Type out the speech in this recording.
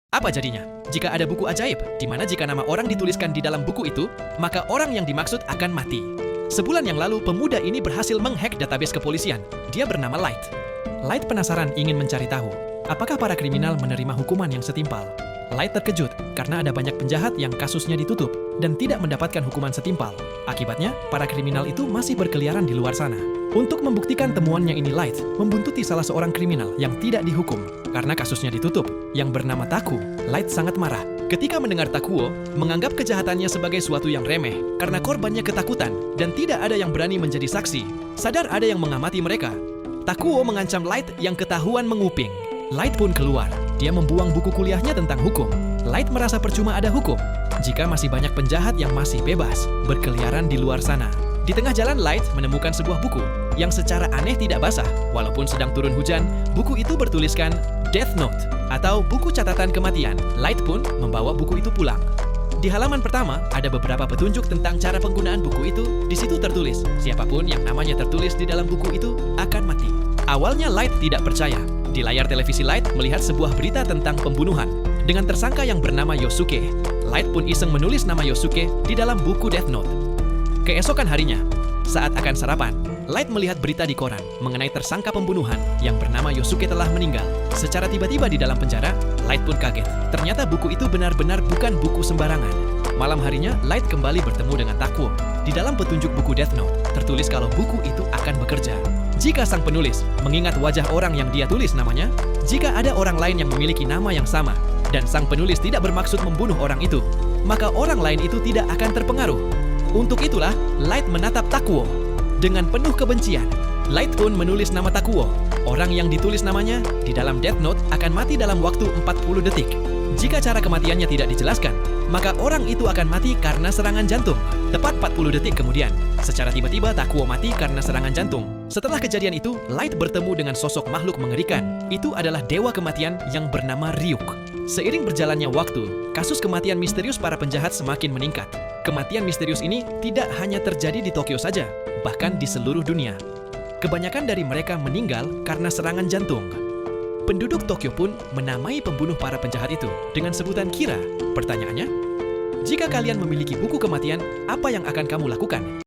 Apa jadinya? Jika ada buku ajaib, di mana jika nama orang dituliskan di dalam buku itu, maka orang yang dimaksud akan mati. Sebulan yang lalu, pemuda ini berhasil menghack database kepolisian. Dia bernama Light. Light penasaran ingin mencari tahu, apakah para kriminal menerima hukuman yang setimpal. Light terkejut karena ada banyak penjahat yang kasusnya ditutup dan tidak mendapatkan hukuman setimpal. Akibatnya, para kriminal itu masih berkeliaran di luar sana. Untuk membuktikan temuannya ini, Light membuntuti salah seorang kriminal yang tidak dihukum karena kasusnya ditutup, yang bernama Taku. Light sangat marah ketika mendengar Takuo menganggap kejahatannya sebagai suatu yang remeh karena korbannya ketakutan dan tidak ada yang berani menjadi saksi. Sadar ada yang mengamati mereka, Takuo mengancam Light yang ketahuan menguping. Light pun keluar. Dia membuang buku kuliahnya tentang hukum. Light merasa percuma ada hukum jika masih banyak penjahat yang masih bebas berkeliaran di luar sana. Di tengah jalan, Light menemukan sebuah buku yang secara aneh tidak basah. Walaupun sedang turun hujan, buku itu bertuliskan Death Note atau buku catatan kematian. Light pun membawa buku itu pulang. Di halaman pertama, ada beberapa petunjuk tentang cara penggunaan buku itu. Di situ tertulis, siapapun yang namanya tertulis di dalam buku itu akan mati. Awalnya Light tidak percaya. Di layar televisi, Light melihat sebuah berita tentang pembunuhan dengan tersangka yang bernama Yosuke. Light pun iseng menulis nama Yosuke di dalam buku Death Note. Keesokan harinya, saat akan sarapan, Light melihat berita di koran mengenai tersangka pembunuhan yang bernama Yosuke telah meninggal. Secara tiba-tiba di dalam penjara, Light pun kaget. Ternyata buku itu benar-benar bukan buku sembarangan. Malam harinya, Light kembali bertemu dengan Takuo. Di dalam petunjuk buku Death Note, tertulis kalau buku itu akan bekerja jika sang penulis mengingat wajah orang yang dia tulis namanya, jika ada orang lain yang memiliki nama yang sama, dan sang penulis tidak bermaksud membunuh orang itu, maka orang lain itu tidak akan terpengaruh. Untuk itulah, Light menatap Takuo dengan penuh kebencian. Light pun menulis nama Takuo. Orang yang ditulis namanya di dalam Death Note akan mati dalam waktu 40 detik. Jika cara kematiannya tidak dijelaskan, maka orang itu akan mati karena serangan jantung. Tepat 40 detik kemudian, secara tiba-tiba Takuo mati karena serangan jantung. Setelah kejadian itu, Light bertemu dengan sosok makhluk mengerikan. Itu adalah dewa kematian yang bernama Ryuk. Seiring berjalannya waktu, kasus kematian misterius para penjahat semakin meningkat. Kematian misterius ini tidak hanya terjadi di Tokyo saja, bahkan di seluruh dunia. Kebanyakan dari mereka meninggal karena serangan jantung. Penduduk Tokyo pun menamai pembunuh para penjahat itu dengan sebutan Kira. Pertanyaannya, jika kalian memiliki buku kematian, apa yang akan kamu lakukan?